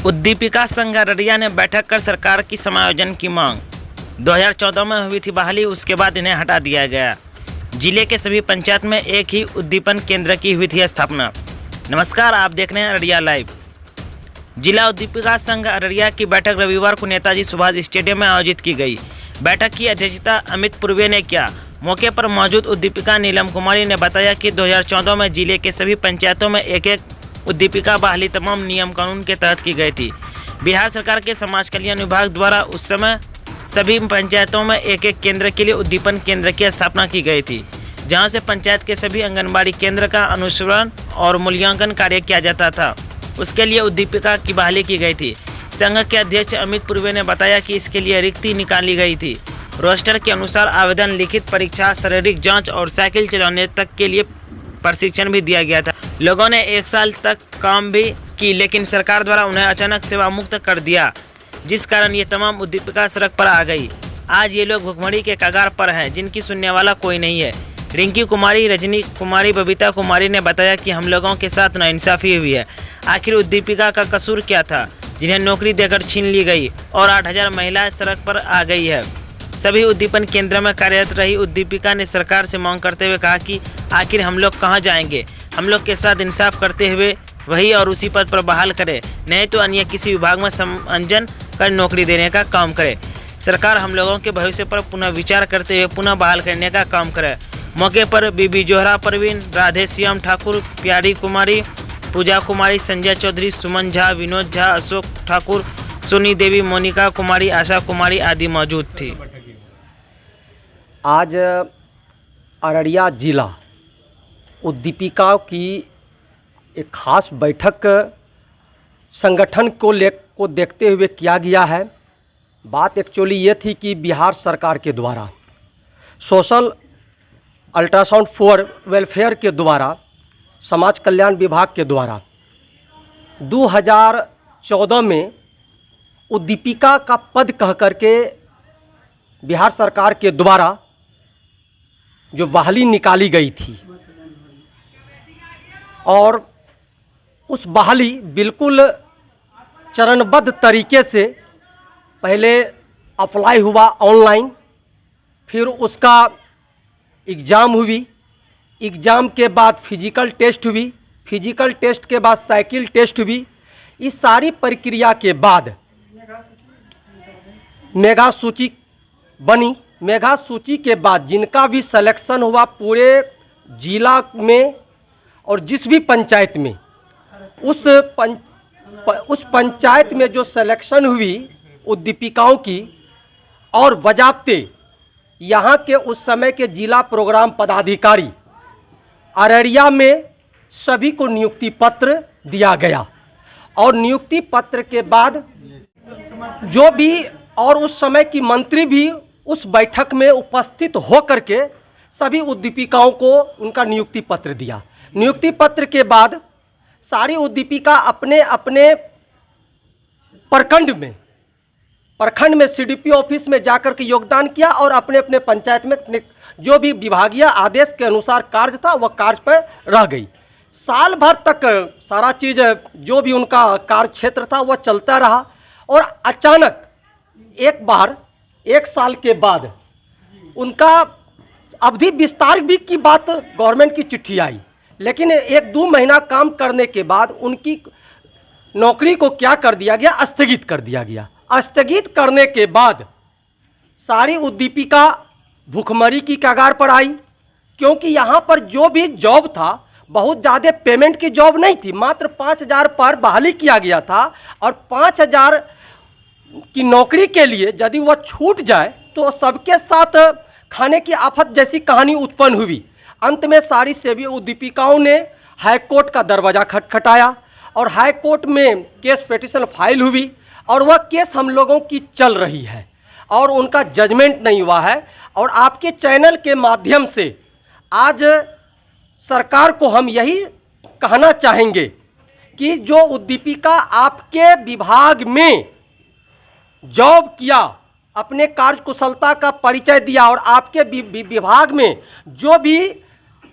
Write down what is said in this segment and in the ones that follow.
उद्दीपिका संघ अररिया ने बैठक कर सरकार की समायोजन की मांग। 2014 में हुई थी बहाली, उसके बाद इन्हें हटा दिया गया। जिले के सभी पंचायत में एक ही उद्दीपन केंद्र की हुई थी स्थापना। नमस्कार, आप देख रहे हैं अररिया लाइव। जिला उद्दीपिका संघ अररिया की बैठक रविवार को नेताजी सुभाष स्टेडियम में आयोजित की गई। बैठक की अध्यक्षता अमित पूर्वे ने किया। मौके पर मौजूद उद्दीपिका नीलम कुमारी ने बताया कि 2014 में जिले के सभी पंचायतों में एक एक उद्दीपिका बहाली तमाम नियम कानून के तहत की गई थी। बिहार सरकार के समाज कल्याण विभाग द्वारा उस समय सभी पंचायतों में एक एक केंद्र के लिए उद्दीपन केंद्र की स्थापना की गई थी, जहां से पंचायत के सभी आंगनबाड़ी केंद्र का अनुश्रवण और मूल्यांकन कार्य किया जाता था। उसके लिए उद्दीपिका की बहाली की गई थी। संघ के अध्यक्ष अमित पूर्वे ने बताया कि इसके लिए रिक्ति निकाली गई थी। रोस्टर के अनुसार आवेदन, लिखित परीक्षा, शारीरिक जांच और साइकिल चलाने तक के लिए प्रशिक्षण भी दिया गया था। लोगों ने 1 साल तक काम भी की, लेकिन सरकार द्वारा उन्हें अचानक सेवा मुक्त कर दिया, जिस कारण ये तमाम उद्दीपिका सड़क पर आ गई। आज ये लोग भुखमरी के कगार पर हैं, जिनकी सुनने वाला कोई नहीं है। रिंकी कुमारी, रजनी कुमारी, बबीता कुमारी ने बताया कि हम लोगों के साथ नाइंसाफ़ी हुई है। आखिर उद्दीपिका का कसूर क्या था, जिन्हें नौकरी देकर छीन ली गई और 8000 महिलाएं सड़क पर आ गई है। सभी उद्दीपन केंद्र में कार्यरत रही उद्दीपिका ने सरकार से मांग करते हुए कहा कि आखिर हम लोग कहां जाएंगे। हम लोग के साथ इंसाफ करते हुए वही और उसी पद पर बहाल करे, नहीं तो अन्य किसी विभाग में समंजन कर नौकरी देने का काम करे। सरकार हम लोगों के भविष्य पर पुनः विचार करते हुए पुनः बहाल करने का काम करे। मौके पर बीबी जोहरा परवीन, राधे श्याम ठाकुर, प्यारी कुमारी, पूजा कुमारी, संजय चौधरी, सुमन झा, विनोद झा, अशोक ठाकुर, सोनी देवी, मोनिका कुमारी, आशा कुमारी आदि मौजूद थी। आज अररिया जिला उद्दीपिका की एक खास बैठक संगठन को देखते हुए किया गया है। बात एक्चुअली ये थी कि बिहार सरकार के द्वारा सोशल अल्ट्रासाउंड फॉर वेलफेयर के द्वारा, समाज कल्याण विभाग के द्वारा 2014 में उद्दीपिका का पद कह करके बिहार सरकार के द्वारा जो बहाली निकाली गई थी, और उस बहाली बिल्कुल चरणबद्ध तरीके से पहले अप्लाई हुआ ऑनलाइन, फिर उसका एग्ज़ाम हुई, एग्ज़ाम के बाद फिजिकल टेस्ट हुई, फिजिकल टेस्ट के बाद साइकिल टेस्ट हुई। इस सारी प्रक्रिया के बाद मेगा सूची बनी। मेगा सूची के बाद जिनका भी सिलेक्शन हुआ पूरे जिला में और जिस भी पंचायत में, उस पंचायत में जो सिलेक्शन हुई उद्दीपिकाओं की, और बजाते यहाँ के उस समय के जिला प्रोग्राम पदाधिकारी अररिया में सभी को नियुक्ति पत्र दिया गया। और नियुक्ति पत्र के बाद जो भी, और उस समय की मंत्री भी उस बैठक में उपस्थित हो करके सभी उद्दीपिकाओं को उनका नियुक्ति पत्र दिया। नियुक्ति पत्र के बाद सारी उद्दीपिका अपने अपने प्रखंड में सीडीपी ऑफिस में जाकर के योगदान किया, और अपने अपने पंचायत में जो भी विभागीय आदेश के अनुसार कार्य था वह कार्य पर रह गई। साल भर तक सारा चीज़ जो भी उनका कार्य क्षेत्र था वह चलता रहा। और अचानक एक बार 1 साल के बाद उनका अवधि विस्तार भी की बात गवर्नमेंट की चिट्ठी आई, लेकिन 1-2 महीना काम करने के बाद उनकी नौकरी को क्या कर दिया गया, स्थगित कर दिया गया। स्थगित करने के बाद सारी उद्दीपिका भुखमरी की कगार पर आई, क्योंकि यहाँ पर जो भी जॉब था बहुत ज़्यादा पेमेंट की जॉब नहीं थी। मात्र 5000 पर बहाली किया गया था, और 5000 की नौकरी के लिए यदि वह छूट जाए तो सबके साथ खाने की आफत जैसी कहानी उत्पन्न हुई। अंत में सारी सभी उद्दीपिकाओं ने हाई कोर्ट का दरवाज़ा खटखटाया, और हाई कोर्ट में केस पिटीशन फाइल हुई, और वह केस हम लोगों की चल रही है और उनका जजमेंट नहीं हुआ है। और आपके चैनल के माध्यम से आज सरकार को हम यही कहना चाहेंगे कि जो उद्दीपिका आपके विभाग में जॉब किया, अपने कार्यकुशलता का परिचय दिया, और आपके विभाग में जो भी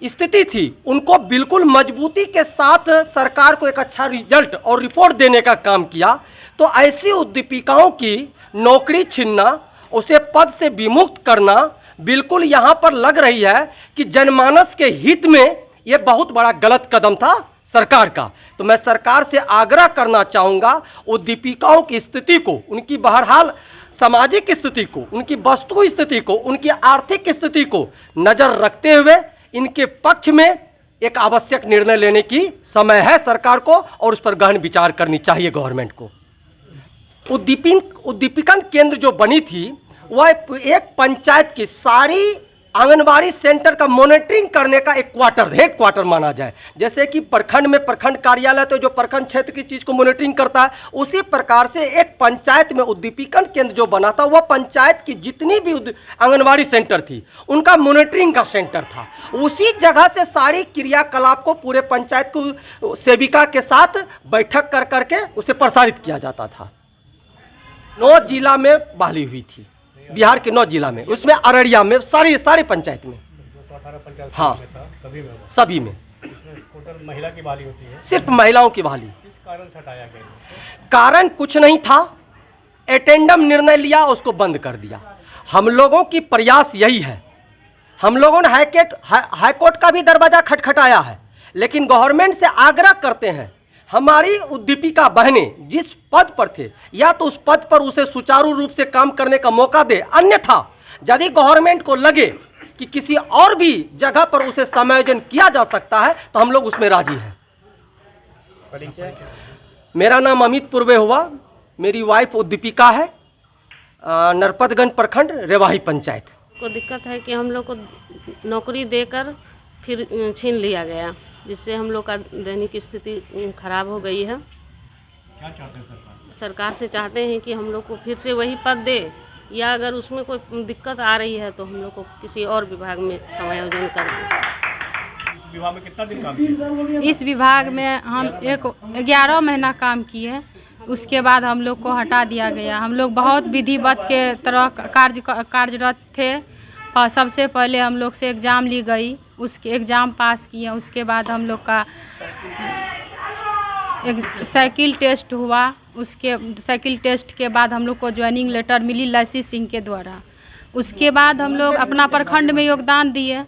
स्थिति थी उनको बिल्कुल मजबूती के साथ सरकार को एक अच्छा रिजल्ट और रिपोर्ट देने का काम किया। तो ऐसी उद्दीपिकाओं की नौकरी छीनना, उसे पद से विमुक्त करना बिल्कुल यहाँ पर लग रही है कि जनमानस के हित में ये बहुत बड़ा गलत कदम था सरकार का। तो मैं सरकार से आग्रह करना चाहूँगा, उद्दीपिकाओं की स्थिति को, उनकी बहरहाल सामाजिक स्थिति को, उनकी वस्तु स्थिति को, उनकी आर्थिक स्थिति को नज़र रखते हुए इनके पक्ष में एक आवश्यक निर्णय लेने की समय है सरकार को, और उस पर गहन विचार करनी चाहिए गवर्नमेंट को। उद्दीपिकन केंद्र जो बनी थी वह एक पंचायत की सारी आंगनबाड़ी सेंटर का मॉनिटरिंग करने का एक हेड क्वार्टर माना जाए। जैसे कि प्रखंड में प्रखंड कार्यालय तो जो प्रखंड क्षेत्र की चीज़ को मॉनिटरिंग करता है, उसी प्रकार से एक पंचायत में उद्दीपिकन केंद्र जो बना था वह पंचायत की जितनी भी आंगनबाड़ी सेंटर थी उनका मॉनिटरिंग का सेंटर था। उसी जगह से सारी क्रियाकलाप को पूरे पंचायत को सेविका के साथ बैठक कर करके उसे प्रसारित किया जाता था। 9 जिला में बहाली हुई थी, बिहार के 9 जिला में, उसमें अररिया में सारी पंचायत में, हाँ सभी में टोटल महिला की बहाली होती है, सिर्फ महिलाओं की बहाली। किस कारण से हटाया गया? कारण कुछ नहीं था, एटेंडम निर्णय लिया, उसको बंद कर दिया। हम लोगों की प्रयास यही है, हम लोगों ने हाईकोर्ट का भी दरवाजा खटखटाया है, लेकिन गवर्नमेंट से आग्रह करते हैं हमारी उद्दीपिका बहनें जिस पद पर थे या तो उस पद पर उसे सुचारू रूप से काम करने का मौका दे, अन्यथा यदि गवर्नमेंट को लगे कि किसी और भी जगह पर उसे समायोजन किया जा सकता है तो हम लोग उसमें राजी हैं। परिचय? मेरा नाम अमित पूर्वे हुआ, मेरी वाइफ उद्दीपिका है, नरपतगंज प्रखंड रेवाही पंचायत। को दिक्कत है कि हम लोग को नौकरी देकर फिर छीन लिया गया, जिससे हम लोग का दैनिक स्थिति खराब हो गई है। क्या चाहते हैं सरकार? सरकार से चाहते हैं कि हम लोग को फिर से वही पद दे, या अगर उसमें कोई दिक्कत आ रही है तो हम लोग को किसी और विभाग में समायोजन कर दें। इस विभाग में कितना दिन काम किया? इस विभाग में हम 11 महीना काम किए, उसके बाद हम लोग को हटा दिया गया। हम लोग बहुत विधिवत के तरह कार्यरत थे। और सबसे पहले हम लोग से एग्ज़ाम ली गई, उसके एग्ज़ाम पास किए, उसके बाद हम लोग का एक साइकिल टेस्ट हुआ, उसके साइकिल टेस्ट के बाद हम लोग को ज्वाइनिंग लेटर मिली लसी सिंह के द्वारा। उसके बाद हम लोग अपना प्रखंड में योगदान दिए।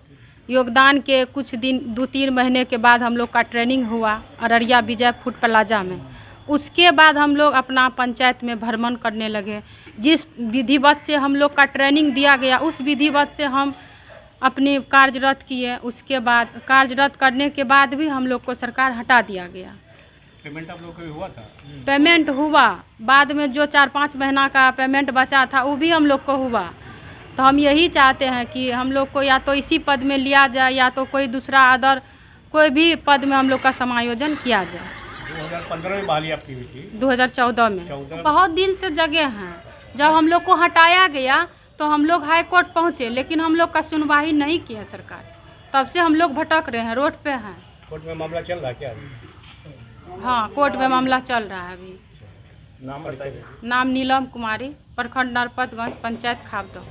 योगदान के कुछ दिन 2-3 महीने के बाद हम लोग का ट्रेनिंग हुआ अररिया विजय फूड प्लाजा में। उसके बाद हम लोग अपना पंचायत में भ्रमण करने लगे। जिस विधिवत से हम लोग का ट्रेनिंग दिया गया उस विधिवत से हम अपनी कार्यरत किए। उसके बाद कार्यरत करने के बाद भी हम लोग को सरकार हटा दिया गया। पेमेंट आप लोग को हुआ था? पेमेंट हुआ, बाद में जो 4-5 महीना का पेमेंट बचा था वो भी हम लोग को हुआ। तो हम यही चाहते हैं कि हम लोग को या तो इसी पद में लिया जाए या तो कोई दूसरा अदर कोई भी पद में हम लोग का समायोजन किया जाए। 2015 में बहाली आपकी हुई थी? 2014 में। बहुत दिन से जगह हैं। जब हम लोग को हटाया गया तो हम लोग हाई कोर्ट पहुँचे, लेकिन हम लोग का सुनवाई नहीं किया सरकार। तब से हम लोग भटक रहे हैं, रोड पे हैं। कोर्ट में मामला चल रहा है क्या? हाँ, कोर्ट में मामला चल रहा है अभी। नाम बताइए। नाम नीलम कुमारी, प्रखंड नरपतगंज, पंचायत खाबदह।